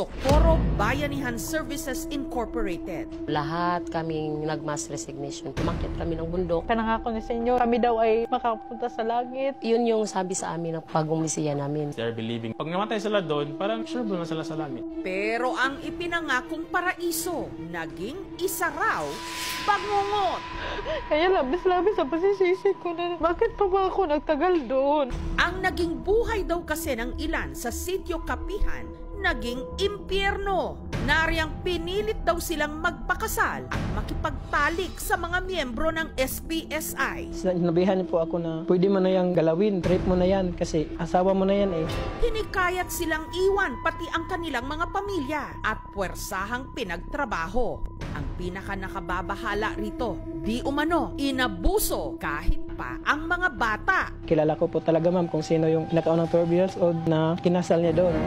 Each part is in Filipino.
Socorro Bayanihan Services Incorporated. Lahat kaming nag-mass resignation. Tumakit kami ng bundok. Pinangako ni Senyor, kami daw ay makapunta sa langit. Yun yung sabi sa amin ng pagumisiya namin. They're believing, pag namatay sila doon, parang sure na sila sa langit. Pero ang ipinangakong paraiso, naging isa raw, bangungot. Kaya labis-labis sa pasisisi ko na, bakit pa ba ako nagtagal doon? Ang naging buhay daw kasi ng ilan sa Sitio Kapihan, naging impyerno. Nariyang pinilit daw silang magpakasal at makipagtalik sa mga miyembro ng SBSI. Sinabihan po ako na pwede mo na yung galawin, trip mo na yan kasi asawa mo na yan eh. Hinikayat silang iwan pati ang kanilang mga pamilya at puwersahang pinagtrabaho. Ang pinaka nakababahala rito, di umano, inabuso kahit pa ang mga bata. Kilala ko po talaga ma'am kung sino yung nakaunang 12 years old na kinasal niya doon.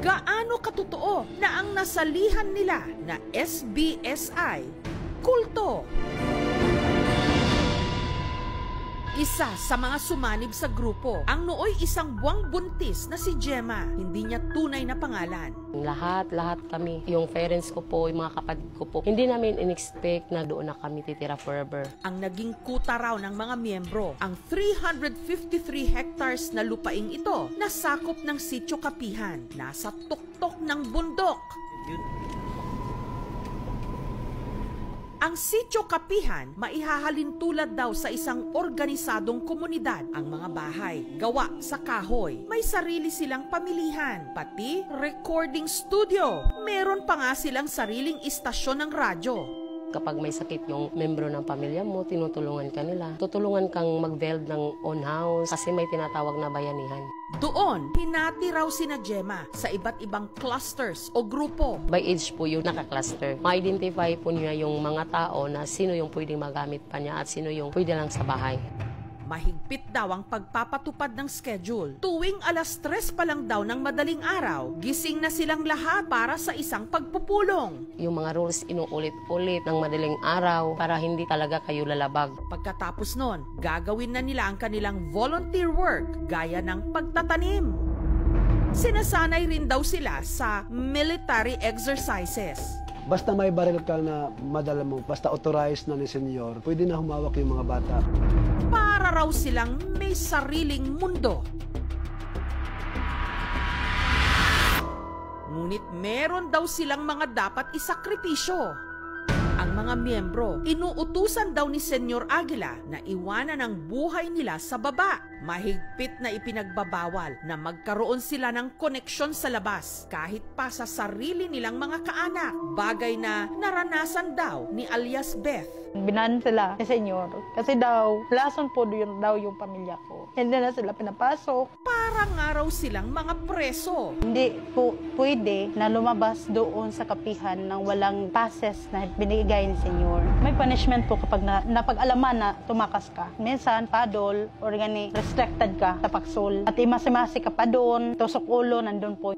Gaano katotoo na ang nasalihan nila na SBSI, kulto? Isa sa mga sumanib sa grupo, ang nooy isang buwang buntis na si Gemma. Hindi niya tunay na pangalan. Lahat kami, yung parents ko po, yung mga kapatid ko po, hindi namin in-expect na doon na kami titira forever. Ang naging kuta raw ng mga miyembro, ang 353 hectares na lupaing ito, nasakop ng Sitio Kapihan, nasa tuktok ng bundok. Ang Sitio Kapihan, maihahalin tulad daw sa isang organisadong komunidad. Ang mga bahay, gawa sa kahoy. May sarili silang pamilihan, pati recording studio. Meron pa nga silang sariling istasyon ng radyo. Kapag may sakit yung membro ng pamilya mo, tinutulungan ka nila. Tutulungan kang mag-build ng own house kasi may tinatawag na bayanihan. Doon, hinati raw sina Gemma sa iba't ibang clusters o grupo. By age po yung naka-cluster. Ma-identify po niya yung mga tao na sino yung pwedeng magamit pa niya at sino yung pwede lang sa bahay. Mahigpit daw ang pagpapatupad ng schedule. Tuwing 3:00 pa lang daw ng madaling araw, gising na silang lahat para sa isang pagpupulong. Yung mga rules inuulit-ulit ng madaling araw para hindi talaga kayo lalabag. Pagkatapos nun, gagawin na nila ang kanilang volunteer work gaya ng pagtatanim. Sinasanay rin daw sila sa military exercises. Basta may baril ka na madala mo, basta authorized na ni Senyor, pwede na humawak yung mga bata. Para raw silang may sariling mundo. Ngunit meron daw silang mga dapat isakripisyo. Ang mga miyembro, inuutusan daw ni Senyor Aguila na iwanan ang buhay nila sa baba. Mahigpit na ipinagbabawal na magkaroon sila ng koneksyon sa labas kahit pa sa sarili nilang mga kaanak. Bagay na naranasan daw ni alias Beth. Binan sila ni Senyor kasi daw, lason po yun daw yung pamilya ko. Hindi na sila pinapasok. Para nga raw silang mga preso. Hindi po pwede na lumabas doon sa kapihan ng walang passes na binigay ni Senyor. May punishment po kapag napag-alaman na tumakas ka. Minsan, padol, or restricted ka sa paksol. At imasi-masi ka pa doon, tusok ulo, nandun po.